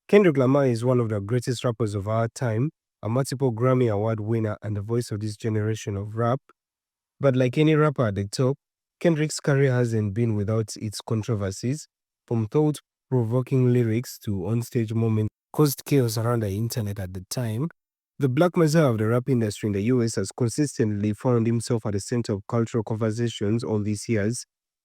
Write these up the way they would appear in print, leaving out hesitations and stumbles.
Kendrick Lamar is one of the greatest rappers of our time, a multiple Grammy Award winner and the voice of this generation of rap. But like any rapper at the top, Kendrick's career hasn't been without its controversies, from thought-provoking lyrics to onstage moments that caused chaos around the internet at the time. The Black Messiah of the rap industry in the US has consistently found himself at the center of cultural conversations all these years,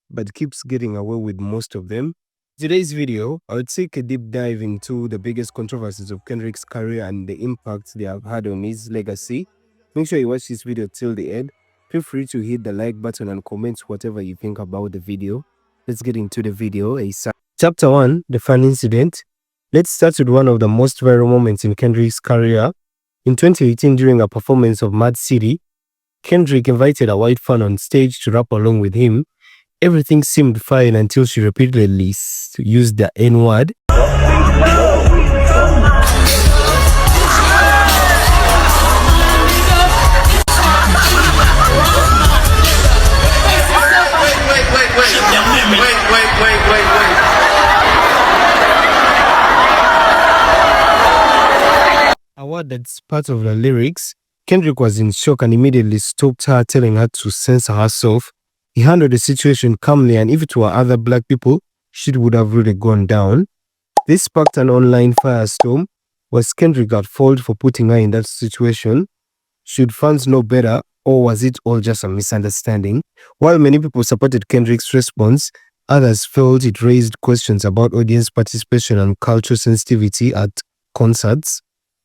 but keeps getting away with most of them. Today's video, I'll take a deep dive into the biggest controversies of Kendrick's career and the impact they have had on his legacy. Make sure you watch this video till the end. Feel free to hit the like button and comment whatever you think about the video. Let's get into the video ASAP. Chapter 1, The Fan Incident. Let's start with one of the most viral moments in Kendrick's career. In 2018, during a performance of Mad City, Kendrick invited a white fan on stage to rap along with him. Everything seemed fine until she repeatedly used the N-word. A word that's part of the lyrics. Kendrick was in shock and immediately stopped her, telling her to censor herself. He handled the situation calmly, and if it were other black people, shit would have really gone down. This sparked an online firestorm. Was Kendrick at fault for putting her in that situation? Should fans know better, or was it all just a misunderstanding? While many people supported Kendrick's response, others felt it raised questions about audience participation and cultural sensitivity at concerts.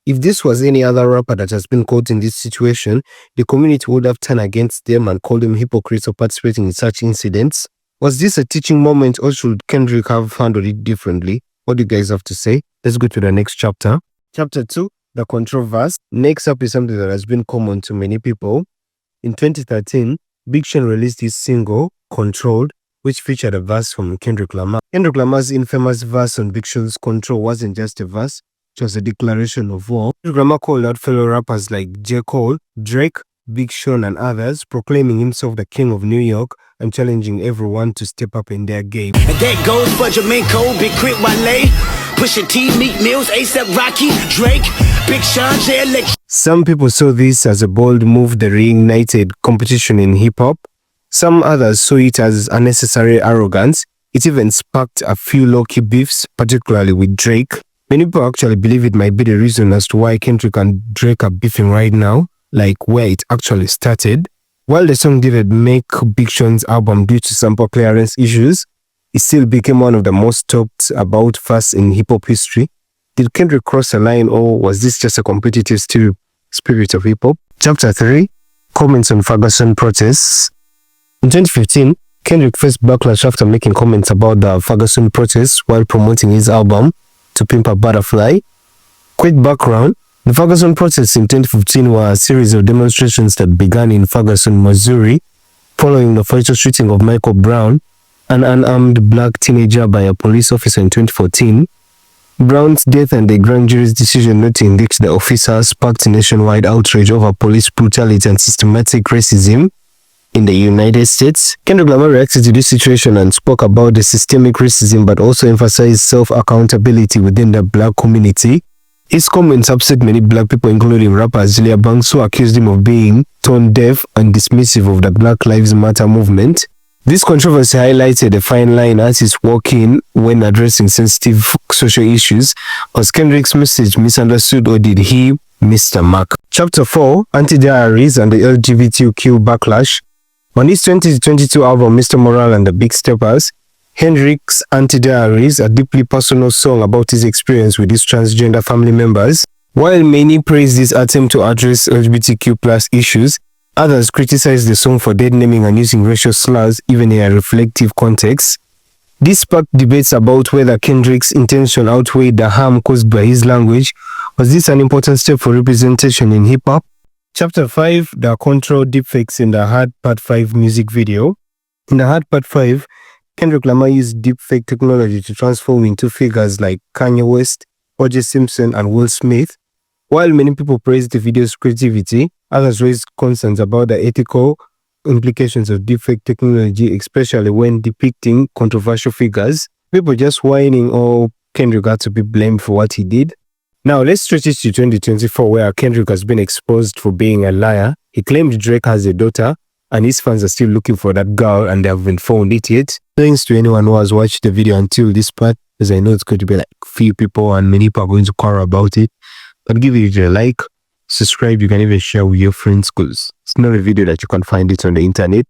If this was any other rapper that has been caught in this situation, the community would have turned against them and called them hypocrites for participating in such incidents. Was this a teaching moment, or should Kendrick have handled it differently? What do you guys have to say? Let's go to the next chapter. Chapter 2, The Controversy. Next up is something that has been common to many people. In 2013, Big Sean released his single, Controlled, which featured a verse from Kendrick Lamar. Kendrick Lamar's infamous verse on Big Sean's Control wasn't just a verse, it was a declaration of war. Kendrick Lamar called out fellow rappers like J. Cole, Drake, Big Sean and others, proclaiming himself the king of New York and challenging everyone to step up in their game. And that goes for Jamaica, Big Crit Wale, Pusha T, Meek Mills, A$AP Rocky, Drake, Big Sean, J. Some people saw this as a bold move that reignited competition in hip-hop. Some others saw it as unnecessary arrogance. It even sparked a few low-key beefs, particularly with Drake. Many people actually believe it might be the reason as to why Kendrick and Drake are beefing right now, like where it actually started. While the song didn't make Big Sean's album due to sample clearance issues, it still became one of the most talked about firsts in hip-hop history. Did Kendrick cross a line, or was this just a competitive spirit of hip-hop? Chapter 3, Comments on Ferguson Protests. In 2015, Kendrick faced backlash after making comments about the Ferguson protests while promoting his album, To Pimp a Butterfly. Quick background. The Ferguson protests in 2015 were a series of demonstrations that began in Ferguson, Missouri, following the fatal shooting of Michael Brown, an unarmed black teenager, by a police officer in 2014. Brown's death and the grand jury's decision not to indict the officer sparked nationwide outrage over police brutality and systematic racism in the United States. Kendrick Lamar reacted to this situation and spoke about the systemic racism, but also emphasized self-accountability within the black community. His comments upset many black people, including rapper Azealia Banks, who accused him of being tone deaf and dismissive of the Black Lives Matter movement. This controversy highlighted a fine line artists walk in when addressing sensitive social issues. Was Kendrick's message misunderstood, or did he miss the mark? Chapter 4, Anti-Diaries and the LGBTQ Backlash. On his 2022 album, Mr. Morale and the Big Steppers, Kendrick's Anti-Diaries, a deeply personal song about his experience with his transgender family members. While many praised this attempt to address LGBTQ+ issues, others criticized the song for dead-naming and using racial slurs even in a reflective context. This sparked debates about whether Kendrick's intention outweighed the harm caused by his language. Was this an important step for representation in hip-hop? Chapter 5, The Control Deepfakes in the Hard Part 5 music video. In the Hard Part 5, Kendrick Lamar used deepfake technology to transform into figures like Kanye West, O.J. Simpson, and Will Smith. While many people praised the video's creativity, others raised concerns about the ethical implications of deepfake technology, especially when depicting controversial figures. People just whining or Kendrick had to be blamed for what he did. Now, let's stretch it to 2024, where Kendrick has been exposed for being a liar. He claimed Drake has a daughter, and his fans are still looking for that girl, and they haven't found it yet. Thanks to anyone who has watched the video until this part, as I know it's going to be like few people, and many people are going to quarrel about it. But give it a like, subscribe, you can even share with your friends, because it's not a video that you can find it on the internet.